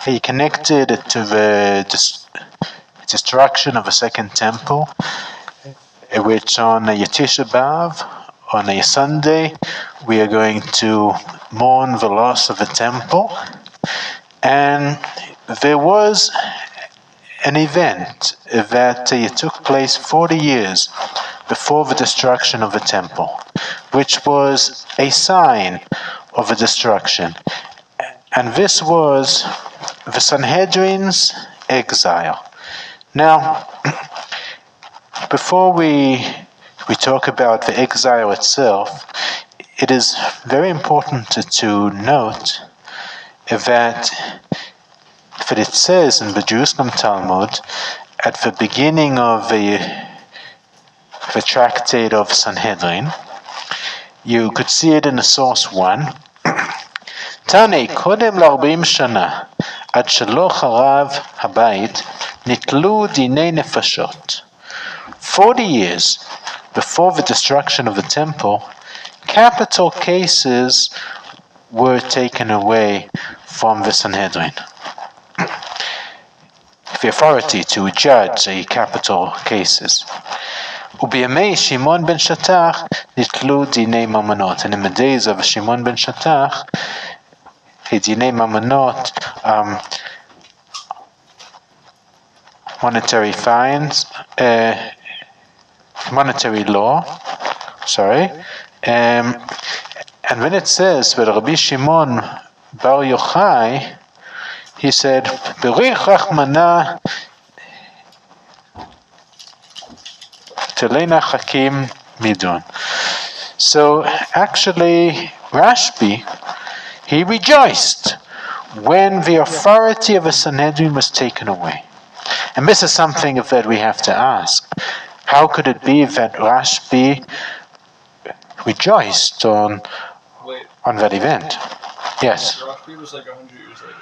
he connected it to the destruction of a second temple, which on a Tisha B'Av, on a Sunday, we are going to mourn the loss of the temple. And there was an event that took place 40 years before the destruction of the temple, which was a sign of the destruction. And this was the Sanhedrin's exile. Now, before we talk about the exile itself, it is very important to note that it says in the Jerusalem Talmud, at the beginning of the tractate of Sanhedrin, you could see it in the source 1. Tane, kodem ל-40 שנה, עד שלא חרב הבית, נתלו דיני נפשות. 40 years before the destruction of the temple, capital cases were taken away from the Sanhedrin. The authority to judge capital cases. ובימי שמעון בן שטח נתלו דיני ממונות. And in the days of Shimon ben Shatach, דיני ממונות, monetary fines, monetary law, and when it says that Rabbi Shimon Bar Yochai, he said, Berich Rachmana Telena Hakim Midon. So actually, Rashbi, he rejoiced when the authority of a Sanhedrin was taken away. And this is something that we have to ask. How could it be that Rashbi rejoiced on that event? Yes. Rashbi was like 100 years later.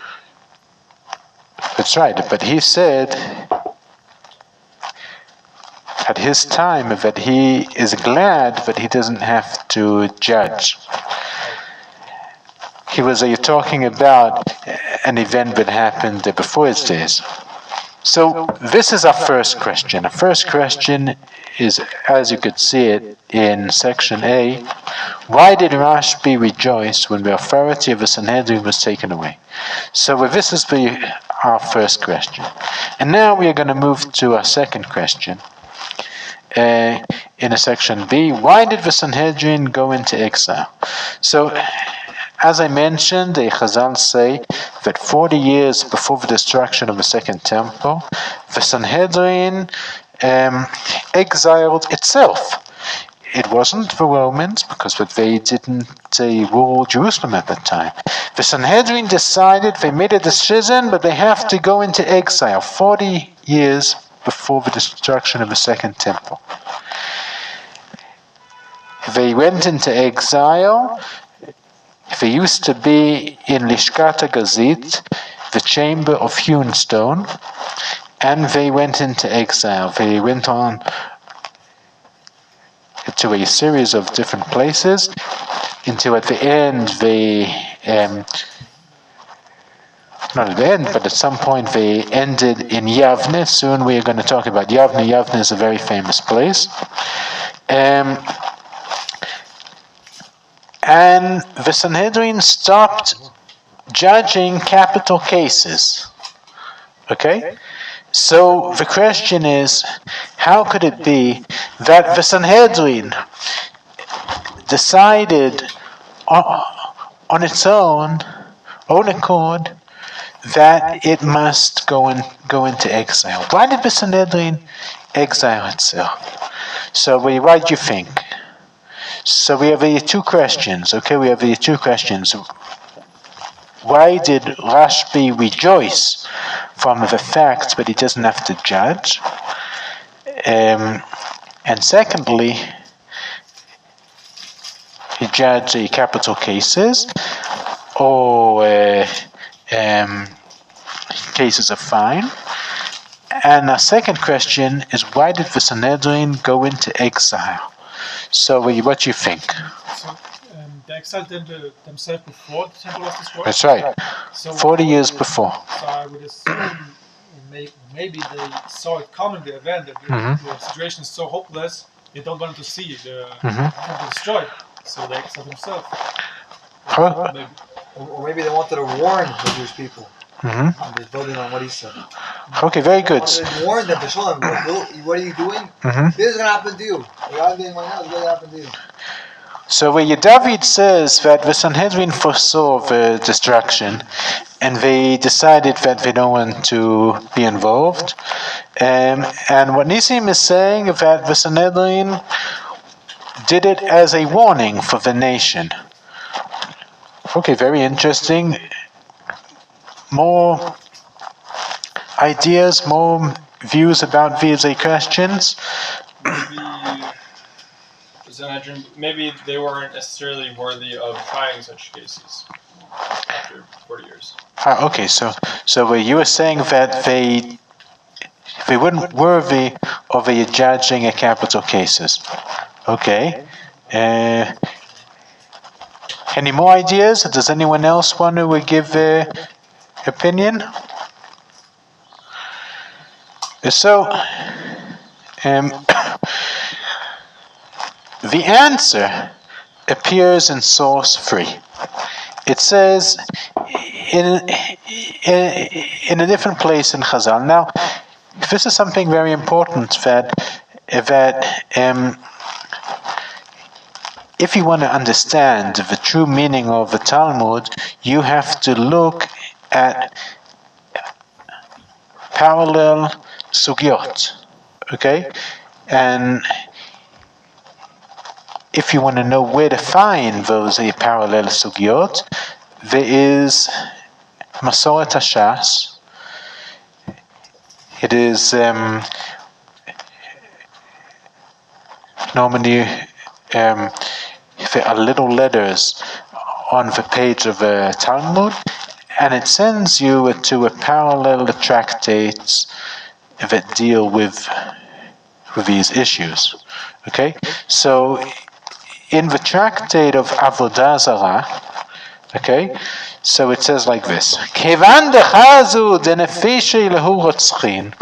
That's right, but he said at his time that he is glad that he doesn't have to judge. He was talking about an event that happened before his days. So this is our first question. Our first question is, as you could see it in section A, why did Rashbi rejoice when the authority of the Sanhedrin was taken away? So this is our first question. And now we are going to move to our second question. In a section B, why did the Sanhedrin go into exile? So, as I mentioned, the Chazal say that 40 years before the destruction of the second temple, the Sanhedrin exiled itself. It wasn't the Romans, because they didn't rule Jerusalem at that time. The Sanhedrin decided, they made a decision, but they have to go into exile 40 years before the destruction of the second temple. They went into exile. They used to be in Lishkat HaGazit, the chamber of hewn stone, and they went into exile. They went on to a series of different places, until at the end not at the end, but at some point they ended in Yavne. Soon we are going to talk about Yavne. Yavne is a very famous place. And the Sanhedrin stopped judging capital cases. Okay? So the question is, how could it be that the Sanhedrin decided on its own accord that it must go into exile? Why did the Sanhedrin exile itself? So what do you think? So we have the two questions. Okay, we have the two questions. Why did Rashbi rejoice from the fact that he doesn't have to judge? And secondly, he judged capital cases or cases of fine. And our second question is, why did the Sanhedrin go into exile? So what do you think? So, they exiled themselves before the temple was destroyed. That's right. So 40 years before. So I would assume maybe they saw it coming, the event, that the situation is so hopeless, they don't want to see the temple destroyed, so they exiled themselves. Maybe. Or maybe they wanted to warn the Jewish people. And they're building on what he said. Okay, very good. They warned them to show them, what are you doing? This is going to happen to you. What I'm doing right now is going to happen to you. So where David says that the Sanhedrin foresaw the destruction and they decided that they don't want to be involved. And what Nisim is saying is that the Sanhedrin did it as a warning for the nation. Okay, very interesting. More ideas, more views about these questions. Maybe they weren't necessarily worthy of trying such cases after 40 years. Okay, so you were saying that they weren't worthy of judging a capital cases. Okay. Any more ideas? Does anyone else want to give their opinion? So, the answer appears in source 3. It says in a different place in Chazal. Now, this is something very important that if you want to understand the true meaning of the Talmud, you have to look at parallel sugyot. Okay? And if you want to know where to find those parallel sugyot, there is Masoret HaShas. It is normally there are little letters on the page of the Talmud, and it sends you to a parallel tractates that deal with these issues. Okay, so in the tractate of Avodah Zarah, okay, so it says like this: Kevan dechazu denefishei lehu rotzchin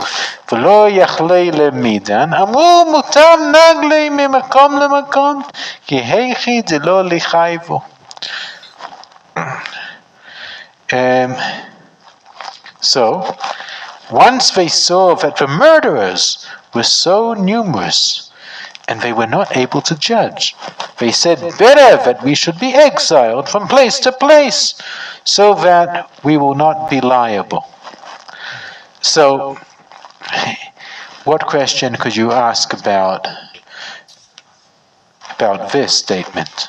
v'lo yachlei lemidan amru mutar naglei mimakom lemakom ki heichi delo lichayvu. So, once they saw that the murderers were so numerous and they were not able to judge, they said, better that we should be exiled from place to place so that we will not be liable. So, what question could you ask about this statement?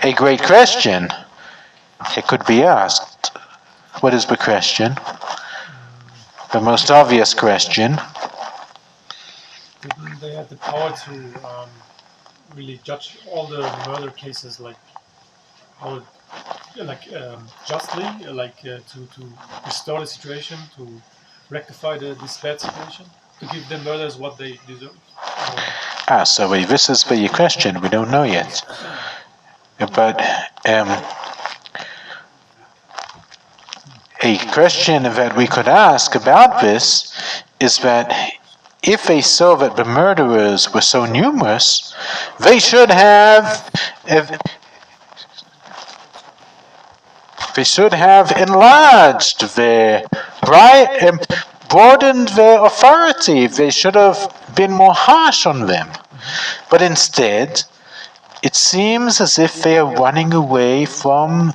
A great question. It could be asked. What is the question? The most obvious question. Didn't they have the power to really judge all the murder cases, justly, to restore the situation, to rectify this bad situation, to give the murderers what they deserve? So this is the question. We don't know yet. But a question that we could ask about this is that if they saw that the murderers were so numerous, they should have enlarged their broadened their authority. They should have been more harsh on them. But instead, it seems as if they are running away from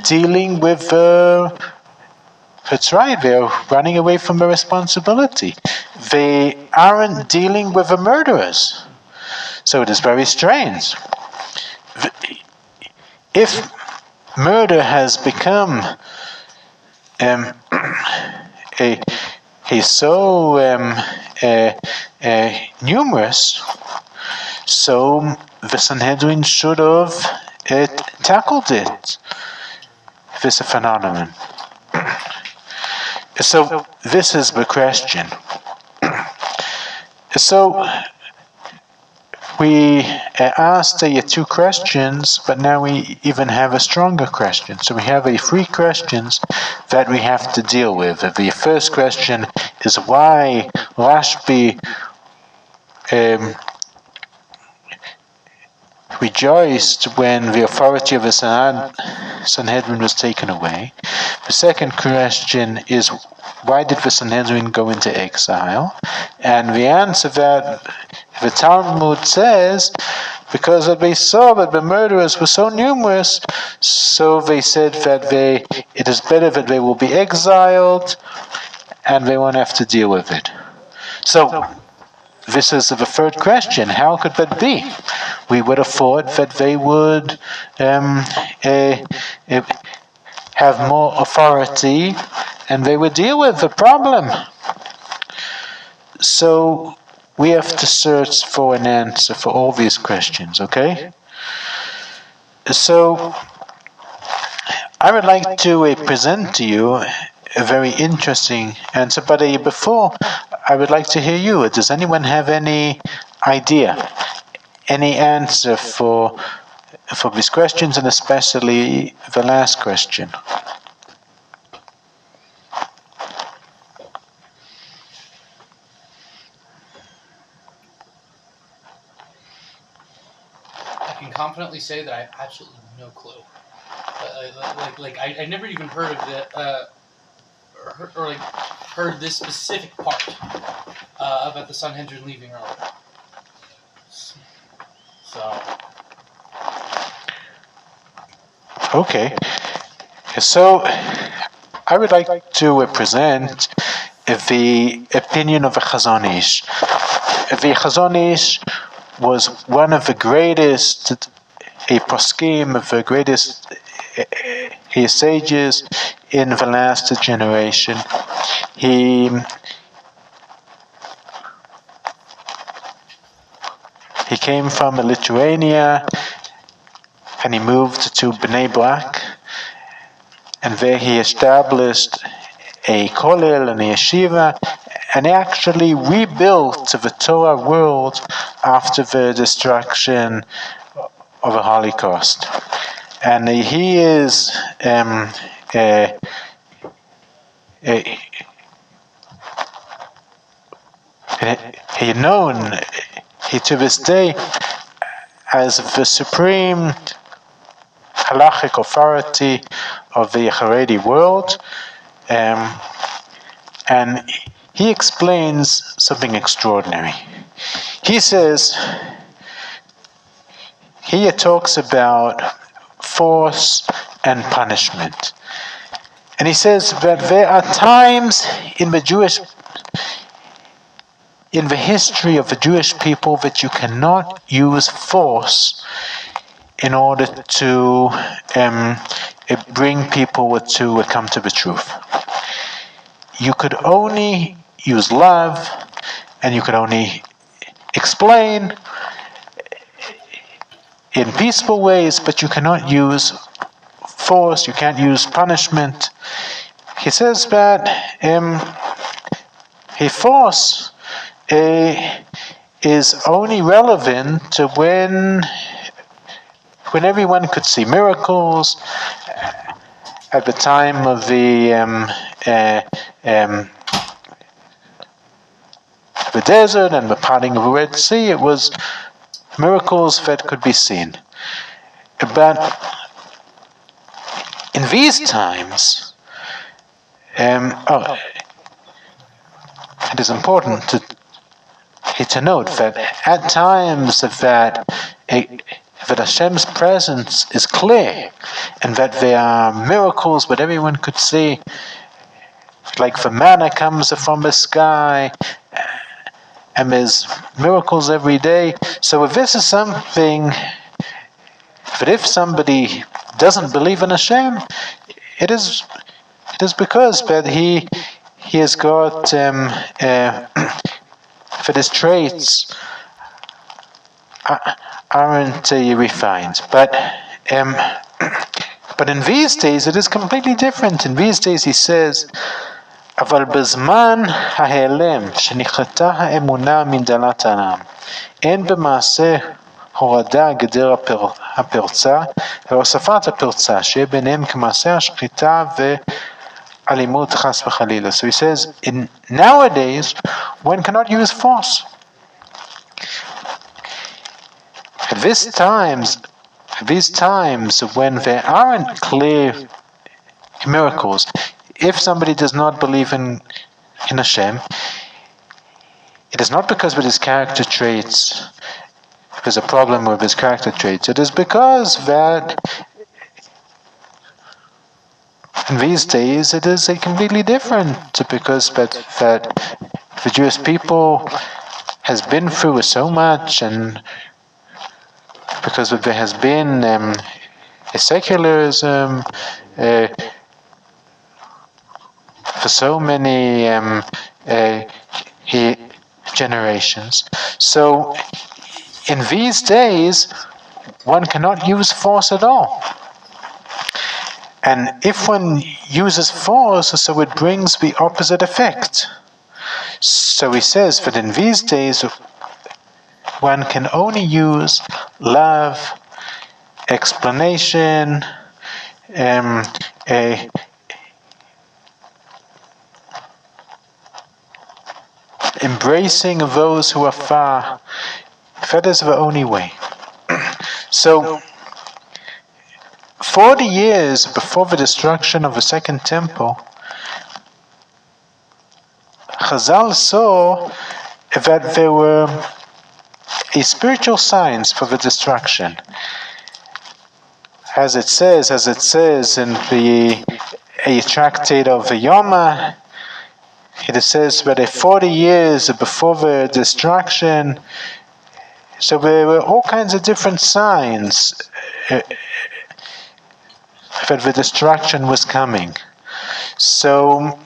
dealing with that's right, they're running away from the responsibility. They aren't dealing with the murderers. So it is very strange. If murder has become so numerous, so the Sanhedrin should have tackled it. This phenomenon. So this is the question. So we asked two questions, but now we even have a stronger question. So we have three questions that we have to deal with. The first question is why Rashbi rejoiced when the authority of the Sanhedrin was taken away. The second question is, why did the Sanhedrin go into exile? And the answer that the Talmud says, because they saw that the murderers were so numerous, so they said that it is better that they will be exiled and they won't have to deal with it. So, this is the third question. How could that be? We would have thought that they would have more authority and they would deal with the problem. So we have to search for an answer for all these questions, okay? So I would like to present to you a very interesting answer, but before I would like to hear you. Does anyone have any idea, any answer for these questions, and especially the last question? I can confidently say that I have absolutely no clue. I never even heard of the heard this specific part about the Sanhedrin leaving early. So. Okay. So I would like to present the opinion of the Chazon Ish. The Chazon Ish was one of the greatest poskim, of the greatest sages in the last generation. He came from Lithuania and he moved to Bnei Brak, and there he established a Kotler and a yeshiva, and he actually rebuilt the Torah world after the destruction of the Holocaust. And he is known to this day as the supreme halachic authority of the Haredi world, and he explains something extraordinary. He says, he talks about force and punishment, and he says that there are times in the history of the Jewish people that you cannot use force in order to bring people to come to the truth. You could only use love, and you could only explain in peaceful ways, but you cannot use force, you can't use punishment. He says that force is only relevant when everyone could see miracles at the time of the desert and the parting of the Red Sea. It was miracles that could be seen. But in these times, it is important to note that at times that Hashem's presence is clear, and that there are miracles that everyone could see, like the manna comes from the sky, and there's miracles every day. So if this is something that if somebody doesn't believe in Hashem, it is because that he has got that his traits aren't refined. But in these days it is completely different. In these days he says אבל בזמן ההיעלם שנחלטה האמונה מדלת העם, אין במעשה הורדה גדר הפרצה והוספת הפרצה, שיהיה ביניהם כמעשה השחיטה ואלימות חס וחלילה. So he says, nowadays, one cannot use force. At these times when there aren't clear miracles, if somebody does not believe in Hashem, it is not because of his character traits, there's a problem with his character traits. It is because that in these days it is a completely different, because that the Jewish people has been through so much, and because there has been a secularism for so many generations. So in these days, one cannot use force at all. And if one uses force, so it brings the opposite effect. So he says that in these days, one can only use love, explanation, embracing of those who are far. That is the only way. So, 40 years before the destruction of the Second Temple, Chazal saw that there were a spiritual signs for the destruction. As it says in the tractate of the Yoma, it says that 40 years before the destruction, so there were all kinds of different signs that the destruction was coming. So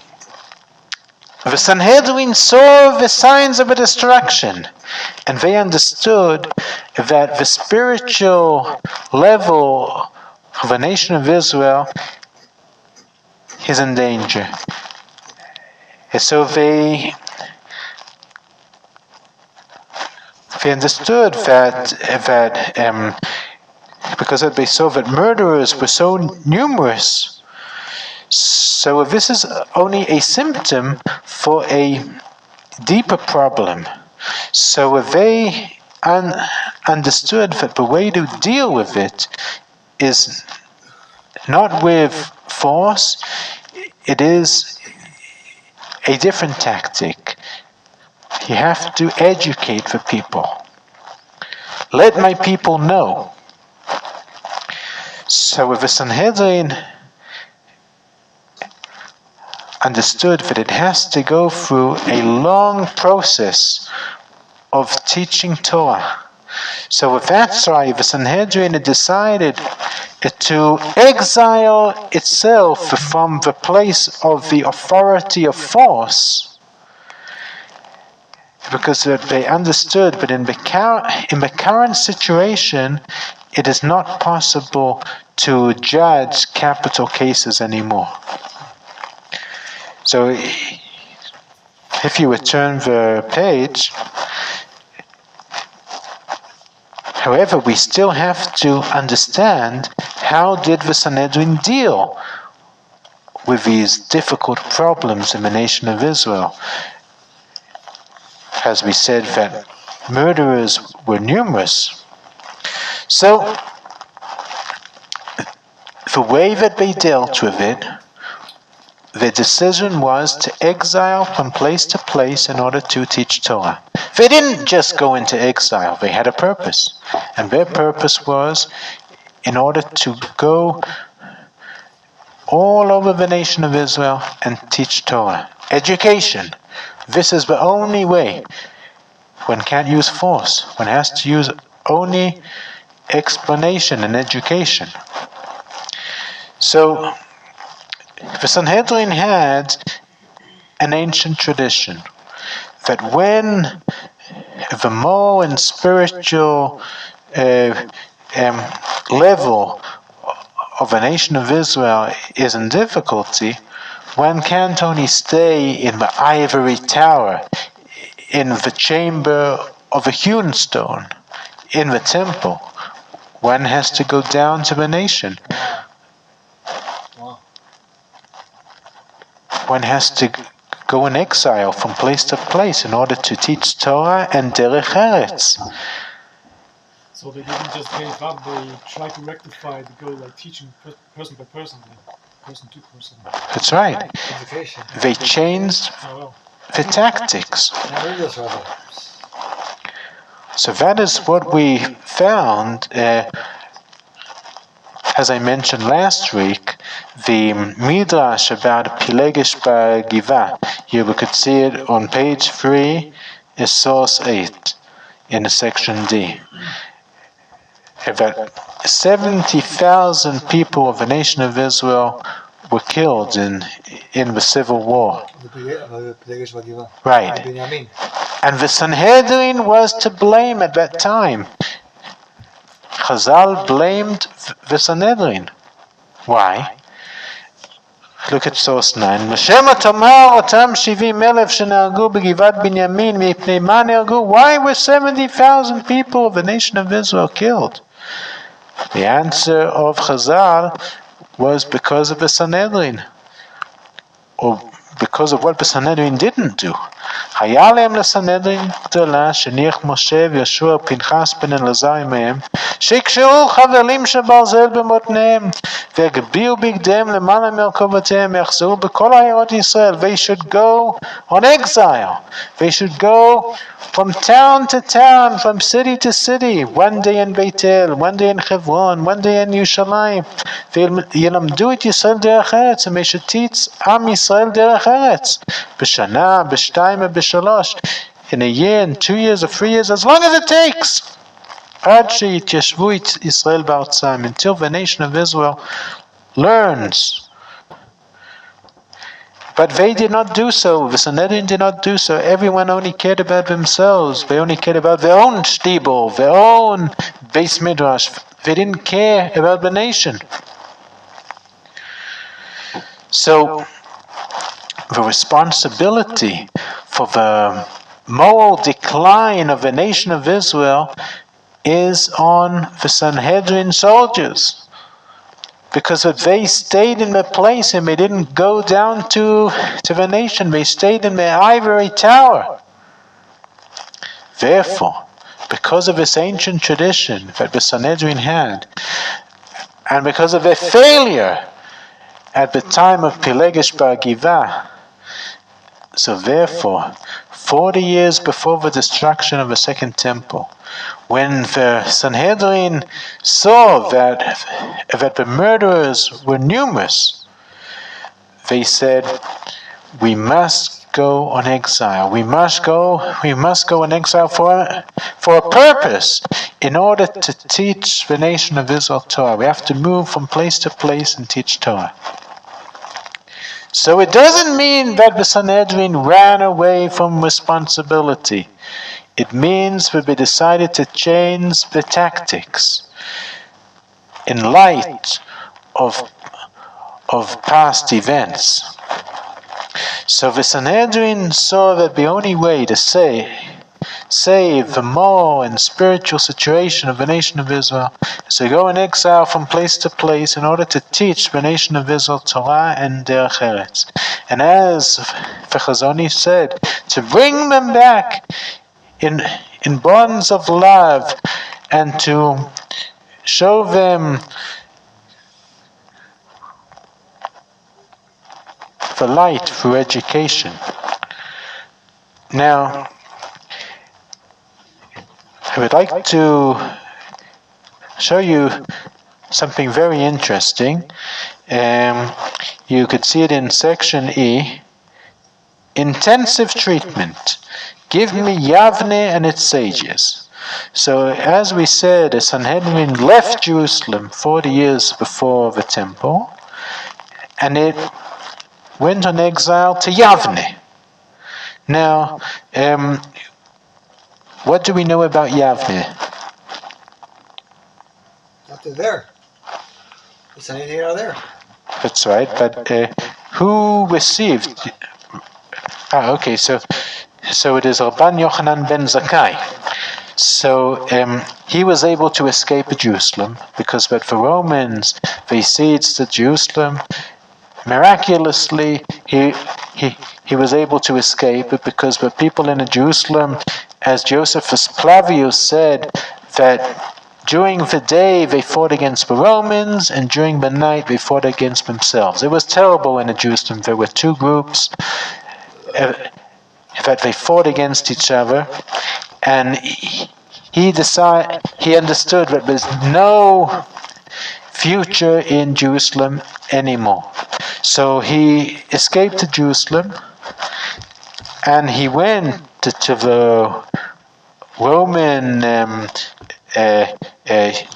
the Sanhedrin saw the signs of the destruction, and they understood that the spiritual level of the nation of Israel is in danger. And so they understood that because they saw that murderers were so numerous. So this is only a symptom for a deeper problem. So they understood that the way to deal with it is not with force, it is a different tactic. You have to educate the people. Let my people know. So with the Sanhedrin understood that it has to go through a long process of teaching Torah. So that's why the Sanhedrin decided to exile itself from the place of the authority of force, because they understood that in the current situation, it is not possible to judge capital cases anymore. So if you would turn the page, however, we still have to understand how did the Sanhedrin deal with these difficult problems in the nation of Israel. As we said, that murderers were numerous. So, the way that they dealt with it, the decision was to exile from place to place in order to teach Torah. They didn't just go into exile, they had a purpose. And their purpose was in order to go all over the nation of Israel and teach Torah. Education. This is the only way. One can't use force. One has to use only explanation and education. So, the Sanhedrin had an ancient tradition that when the moral and spiritual level of the nation of Israel is in difficulty, One can't only stay in the ivory tower, in the chamber of a hewn stone, in the temple. One has to go down to the nation. Wow. One has to go in exile from place to place in order to teach Torah and Derech Eretz. So they didn't just give up, they tried to rectify the goal, like teaching person by person, like person to person. That's right. Education. They changed Oh, well. the tactics. Never heard this, Rabbi. So that is what we found, as I mentioned last week, the Midrash about Pilegesh Bar Giva. Here we could see it on page 3, is source 8, in section D. About 70,000 people of the nation of Israel were killed in the civil war. Right. And the Sanhedrin was to blame at that time. Chazal blamed the Sanhedrin. Why? Look at source 9. Why were 70,000 people of the nation of Israel killed? The answer of Chazal was because of the Sanhedrin, or because of what the Sanhedrin didn't do. היה להם לסנהדרין גדולה שניח משה ויהושע ופנחס בן אלעזר עמהם, שיקשרו חבלים של ברזל במותניהם והגביאו בגדיהם למעלה מרכבותיהם ויחזרו בכל עיירות ישראל. They should go on exile. They should go from town to town, from city to city, one day in Beit El, one day in Hebron, one day in Yerushalayim. וילמדו את ישראל דרך ארץ, and they should teach עם ישראל דרך ארץ. בשנה, בשתיים ובשלוש, in a year, in 2 years or 3 years, as long as it takes. עד שיתיישבו ישראל בארצם, until the nation of Israel learns. But they did not do so. The Sanhedrin did not do so. Everyone only cared about themselves. They only cared about their own shtibel, their own Beis Midrash. They didn't care about the nation. So, the responsibility for the moral decline of the nation of Israel is on the Sanhedrin soldiers. Because if they stayed in the place and they didn't go down to the nation, they stayed in their ivory tower. Therefore, because of this ancient tradition that the Sanhedrin had, and because of their failure at the time of Pilegesh Bar Giva, so therefore, 40 years before the destruction of the Second Temple, when the Sanhedrin saw that the murderers were numerous, they said, we must go on exile. We must go on exile for a purpose, in order to teach the nation of Israel Torah. We have to move from place to place and teach Torah. So it doesn't mean that the Sanhedrin ran away from responsibility. It means that they decided to change the tactics in light of past events. So the Sanhedrin saw that the only way to save the moral and spiritual situation of the nation of Israel is to go in exile from place to place in order to teach the nation of Israel Torah and Derech Eretz. And as the Chazon Ish said, to bring them back in bonds of love and to show them the light through education. Now, I would like to show you something very interesting. You could see it in section E. Intensive treatment. Give me Yavne and its sages. So, as we said, the Sanhedrin left Jerusalem 40 years before the temple, and it went on exile to Yavne. Now, what do we know about Yavne? Not they're there. The Sanhedrin are there. That's right, but who received. Okay, so it is Rabban Yochanan ben Zakkai. So he was able to escape Jerusalem because but the Romans they sieged Jerusalem. Miraculously, he was able to escape it because the people in Jerusalem, as Josephus Flavius said, that during the day they fought against the Romans, and during the night they fought against themselves. It was terrible in Jerusalem. There were two groups that they fought against each other, and he understood that there's no future in Jerusalem anymore. So he escaped to Jerusalem, and he went to the Roman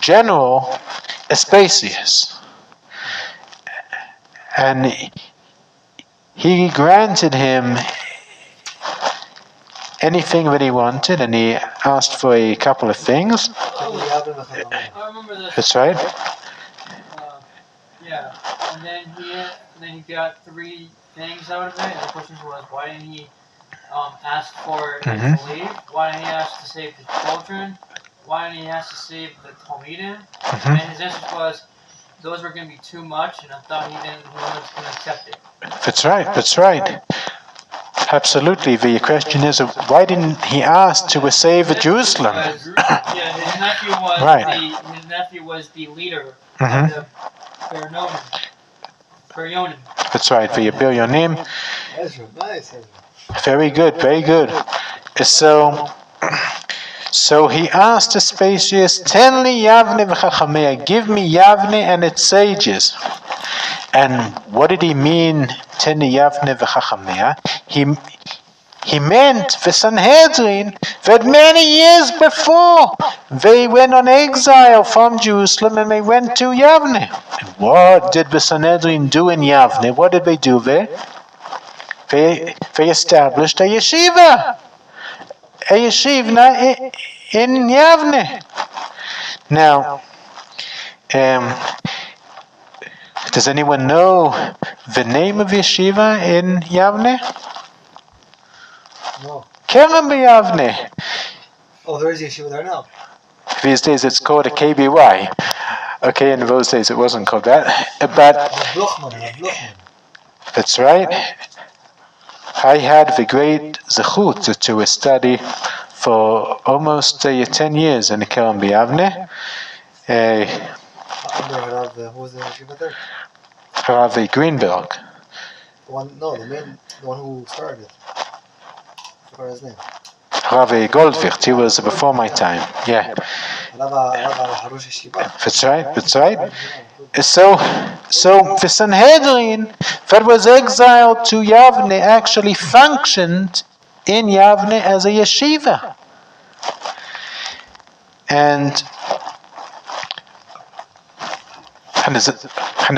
general Aspasius, and he granted him anything that he wanted, and he asked for a couple of things. I remember this. That's right. Yeah, and then he got 3 things out of it. And the question was, why didn't he ask for it to leave? Why didn't he ask to save the children? Why didn't he ask to save the Talmidim? And his answer was, those were going to be too much, and I thought he wasn't going to accept it. That's right. Absolutely. The question is, why didn't he ask to save Jerusalem? His nephew was Right. his nephew was the leader of the Baryonim. That's right. The Biryonim. Ezra, nice. Very good. So he asked Aspasius, "Tell me Yavne v'chachamea, give me Yavne and its sages." And what did he mean, "Tell me Yavne v'chachamea"? He meant the Sanhedrin that many years before they went on exile from Jerusalem and they went to Yavne. And what did the Sanhedrin do in Yavne? What did they do there? They established a yeshiva. A yeshiva in Yavne. Now, does anyone know the name of yeshiva in Yavne? No. Kerem Yavne. Oh, there is yeshiva there now. These days it's called a KBY. Okay, in those days it wasn't called that. But that's right. I had the great zechut to study for almost 10 years in the Kerem Yavne. Who was the yeshiva there? Rabbi Greenberg. The one who started it. I forgot his name. Rabbi Goldwicht, he was before my time. Yeah. That's right. So the Sanhedrin that was exiled to Yavne actually functioned in Yavne as a yeshiva. And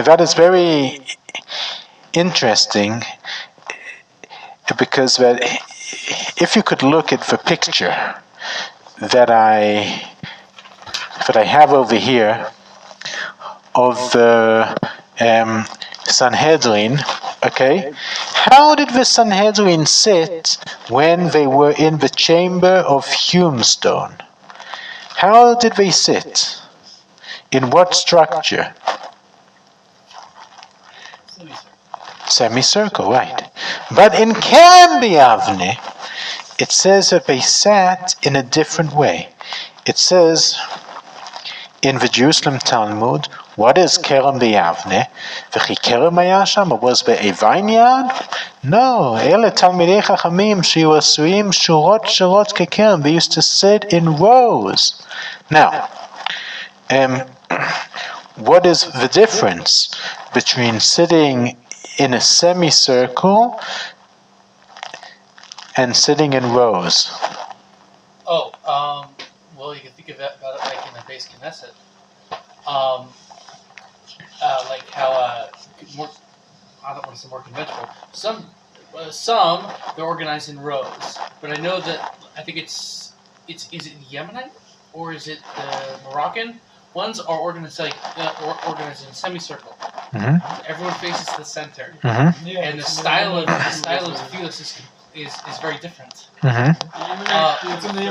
that is very interesting, because if you could look at the picture that I have over here of the Sanhedrin, okay? How did the Sanhedrin sit when they were in the chamber of Humestone? How did they sit? In what structure? Semicircle, right. But in Kerem Yavne, it says that they sat in a different way. It says in the Jerusalem Talmud, what is Kerem Yavne? V'chi Kerem Hayasham? Was there a vineyard? No. Ele Talmidei Chachamim she'u asuim shurot kekerem. They used to sit in rows. Now, what is the difference between sitting in a semicircle and sitting in rows? Well, you can think of that about it like in the base Knesset. Like how I don't want to say more conventional. Some they're organized in rows, but I know that I think is it Yemenite or is it the Moroccan? Ones are organized organized in semicircle. Everyone faces the center, Yeah, and the it's style of in the tefillah is very different. It's in the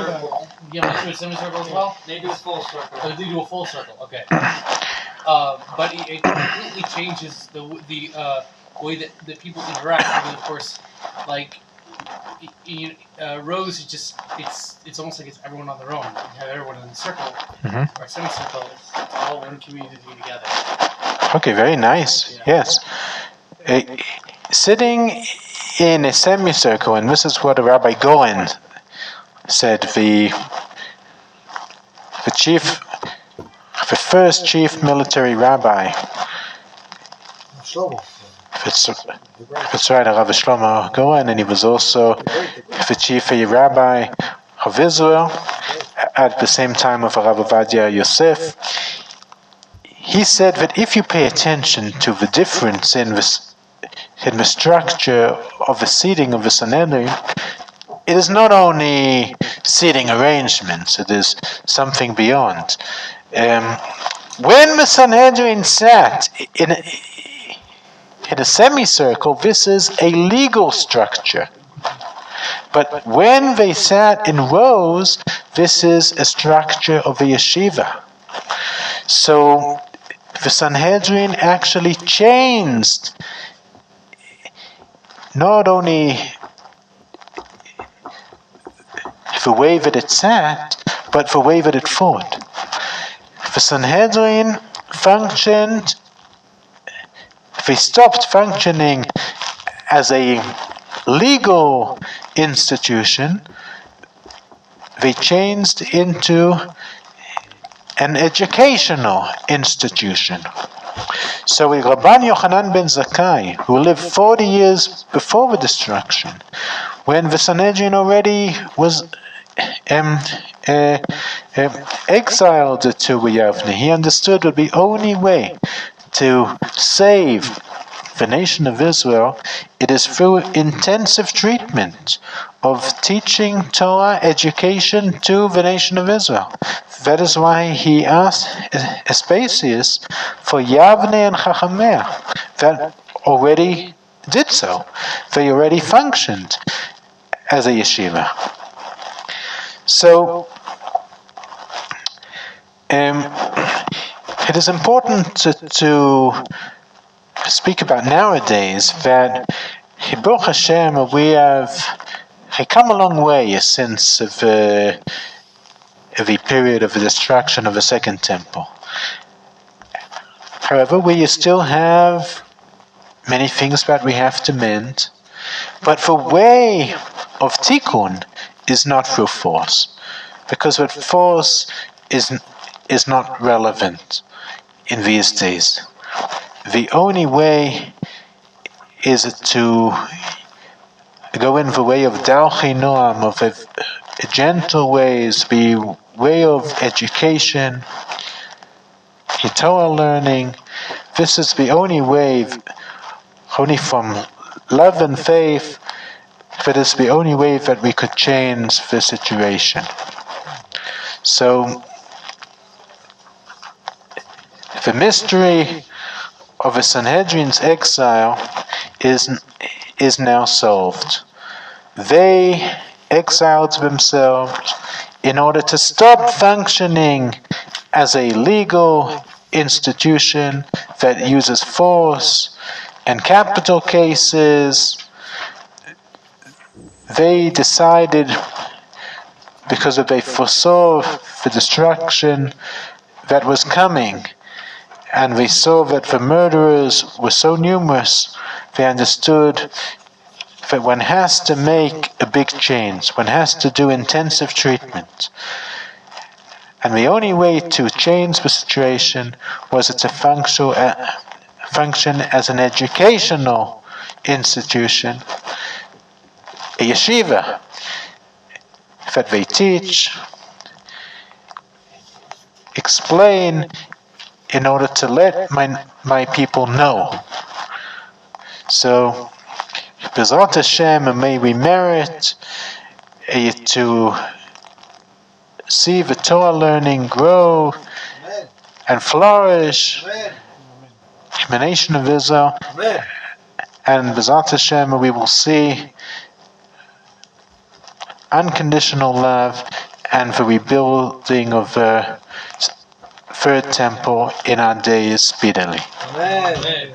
You know, they do a semicircle as well. They do a full circle. Oh, they do a full circle. Okay. But it completely changes the way that people interact. Because of course, like rows, it's almost like it's everyone on their own. You have everyone in a circle or a semicircle. It's all one community together. Okay, very nice. Yeah. Yes. Sitting in a semicircle, and this is what Rabbi Goen said, the first chief military rabbi. Shlomo. That's right, Rabbi Shlomo Goen, and he was also the chief rabbi of Israel at the same time of Rabbi Ovadia Yosef. He said that if you pay attention to the difference in the structure of the seating of the Sanhedrin, it is not only seating arrangements, it is something beyond. When the Sanhedrin sat in a semicircle, this is a legal structure. But when they sat in rows, this is a structure of a yeshiva. So the Sanhedrin actually changed not only the way that it sat, but the way that it fought. The Sanhedrin functioned, they stopped functioning as a legal institution, they changed into an educational institution. So Rabban Yochanan ben Zakkai, who lived 40 years before the destruction, when the Sanhedrin already was exiled to Yavne, he understood that the only way to save the nation of Israel, it is through intensive treatment of teaching Torah education to the nation of Israel. That is why he asked Aspasius for Yavne and Chachamea that already did so. They already functioned as a yeshiva. So, it is important to speak about nowadays that Baruch Hashem, we have come a long way since the period of the destruction of the Second Temple. However, we still have many things that we have to mend, but the way of tikkun is not through force, because that force is not relevant in these days. The only way is to go in the way of Dalchi Noam, of a gentle ways, the way of education, Torah learning. This is the only way, only from love and faith, that is the only way that we could change the situation. So, the mystery of the Sanhedrin's exile is now solved. They exiled themselves in order to stop functioning as a legal institution that uses force and capital cases. They decided, because they foresaw the destruction that was coming, and they saw that the murderers were so numerous, they understood that one has to make a big change, one has to do intensive treatment. And the only way to change the situation was to function as an educational institution, a yeshiva, that they teach, explain, in order to let my people know. So, B'ezrat Hashem, may we merit to see the Torah learning grow Amen. and flourish Amen. emanation of Israel, Amen. and B'ezrat Hashem we will see unconditional love and the rebuilding of the third temple in our days speedily. Amen.